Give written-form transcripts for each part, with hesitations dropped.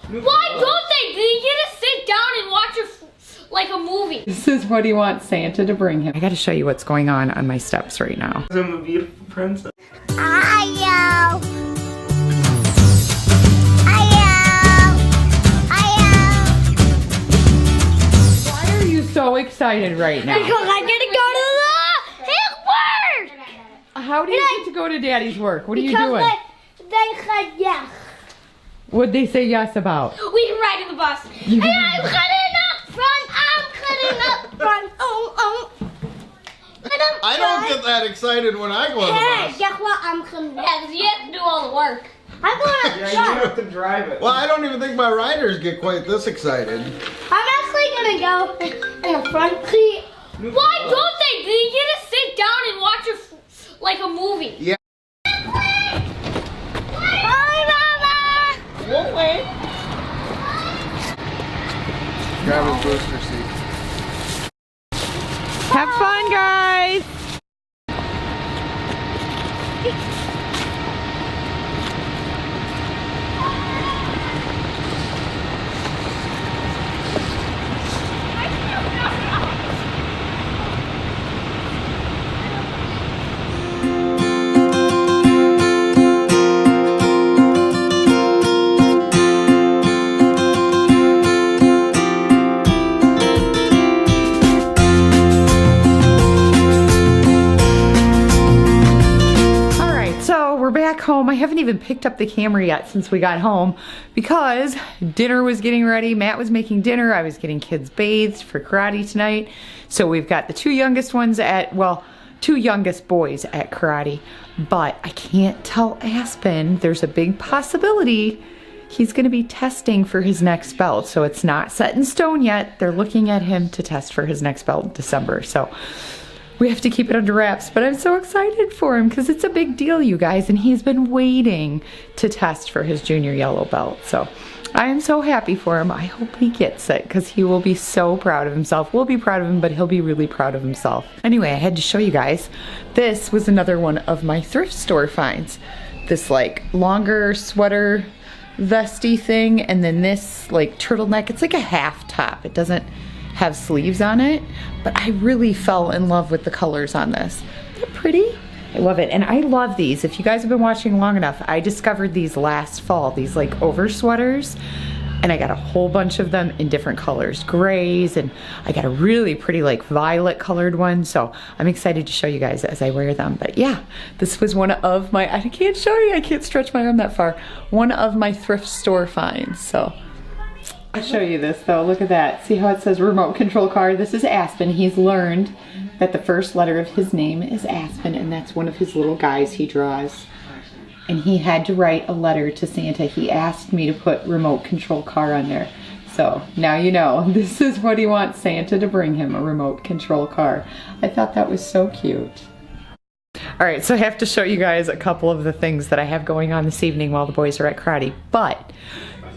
Why don't they? They get to sit down and watch like a movie. This is what he wants Santa to bring him. I gotta show you what's going on my steps right now. I'm a beautiful princess. Why are you so excited right now? Because I get to go to his work. How do you get to go to Daddy's work? What are you doing? They said yes. What'd they say yes about? We can ride in the bus. And I'm cutting up front. I'm cutting up front. I don't get that excited when I go on the Hey, bus. guess what? I'm cutting up. Yeah, because you have to do all the work. I'm going up Yeah, front. you have to drive it. Well, I don't even think my riders get quite this excited. I'm actually going to go in the front seat. Why don't they? They get to sit down and watch like a movie. Yeah. Bye, Mama. Won't wait. Grab his booster seat. Have fun, guys. Home. I haven't even picked up the camera yet since we got home because dinner was getting ready. Matt was making dinner. I was getting kids bathed for karate tonight. So we've got the two youngest ones at, well, two youngest boys at karate, but I can't tell Aspen. There's a big possibility he's going to be testing for his next belt. So it's not set in stone yet. They're looking at him to test for his next belt in December. So we have to keep it under wraps, but I'm so excited for him because it's a big deal, you guys, and he's been waiting to test for his junior yellow belt. So I am so happy for him. I hope he gets it because he will be so proud of himself. We'll be proud of him, but he'll be really proud of himself. Anyway, I had to show you guys. This was another one of my thrift store finds. This like longer sweater vesty thing, and then this like turtleneck. It's like a half top. It doesn't have sleeves on it, but I really fell in love with the colors on this. They're pretty. I love it. And I love these. If you guys have been watching long enough, I discovered these last fall, these like over sweaters, and I got a whole bunch of them in different colors, grays, and I got a really pretty like violet colored one. So I'm excited to show you guys as I wear them. But yeah, this was one of my, I can't show you, I can't stretch my arm that far, one of my thrift store finds. So I'll show you this though. Look at that. See how it says remote control car? This is Aspen. He's learned that the first letter of his name is Aspen, and that's one of his little guys he draws. And he had to write a letter to Santa. He asked me to put remote control car on there. So now you know, this is what he wants Santa to bring him, a remote control car. I thought that was so cute. All right, so I have to show you guys a couple of the things that I have going on this evening while the boys are at karate. But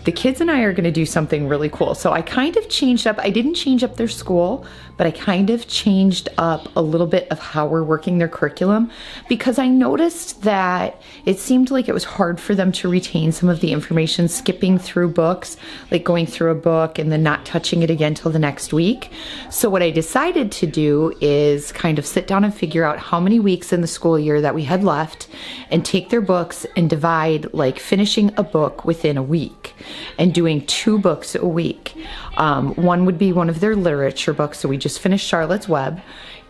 the kids and I are gonna do something really cool. So I kind of changed up, I didn't change up their school, but I kind of changed up a little bit of how we're working their curriculum because I noticed that it seemed like it was hard for them to retain some of the information skipping through books, like going through a book and then not touching it again till the next week. So what I decided to do is kind of sit down and figure out how many weeks in the school year that we had left and take their books and divide like finishing a book within a week and doing 2 books a week. One would be one of their literature books. So we just finished Charlotte's Web,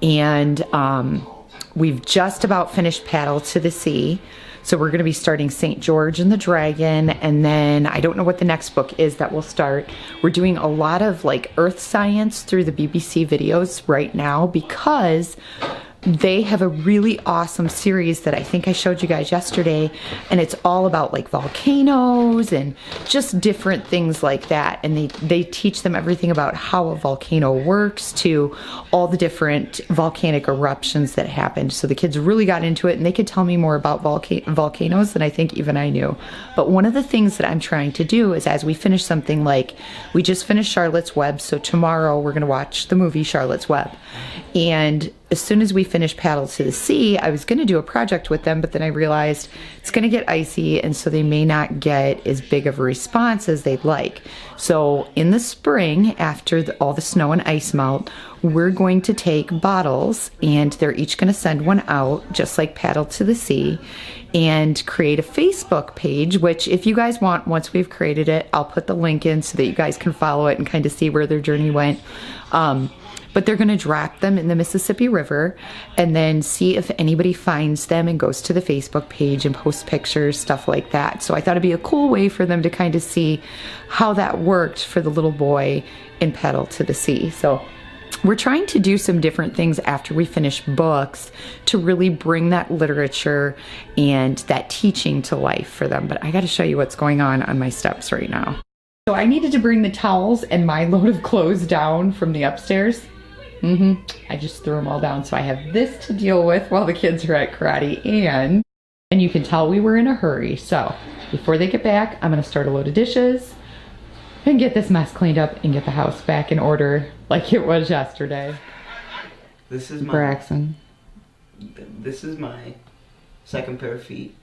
and we've just about finished Paddle to the Sea. So we're going to be starting St. George and the Dragon, and then I don't know what the next book is that we'll start. We're doing a lot of like earth science through the BBC videos right now because they have a really awesome series that I think I showed you guys yesterday, and it's all about like volcanoes and just different things like that. And they teach them everything about how a volcano works to all the different volcanic eruptions that happened. So the kids really got into it, and they could tell me more about volcanoes than I think even I knew. But one of the things that I'm trying to do is as we finish something, like we just finished Charlotte's Web, so tomorrow we're gonna watch the movie Charlotte's Web. And as soon as we finished Paddle to the Sea, I was going to do a project with them, but then I realized it's going to get icy, and so they may not get as big of a response as they'd like. So in the spring, after all the snow and ice melt, we're going to take bottles, and they're each going to send one out, just like Paddle to the Sea, and create a Facebook page, which if you guys want, once we've created it, I'll put the link in so that you guys can follow it and kind of see where their journey went. But they're going to drop them in the Mississippi River and then see if anybody finds them and goes to the Facebook page and posts pictures, stuff like that. So I thought it'd be a cool way for them to kind of see how that worked for the little boy in Paddle to the Sea. So we're trying to do some different things after we finish books to really bring that literature and that teaching to life for them. But I got to show you what's going on my steps right now. So I needed to bring the towels and my load of clothes down from the upstairs. I just threw them all down. So I have this to deal with while the kids are at karate, and you can tell we were in a hurry. So before they get back, I'm going to start a load of dishes and get this mess cleaned up and get the house back in order like it was yesterday. This is my Braxen. This is my second pair of feet.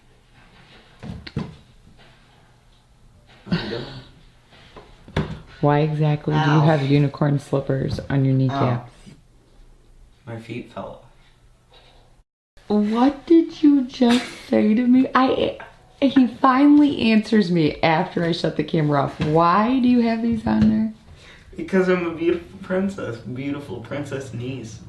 Why exactly do you have unicorn slippers on your kneecap? My feet fell off. What did you just say to me? He finally answers me after I shut the camera off. Why do you have these on there? Because I'm a beautiful princess knees.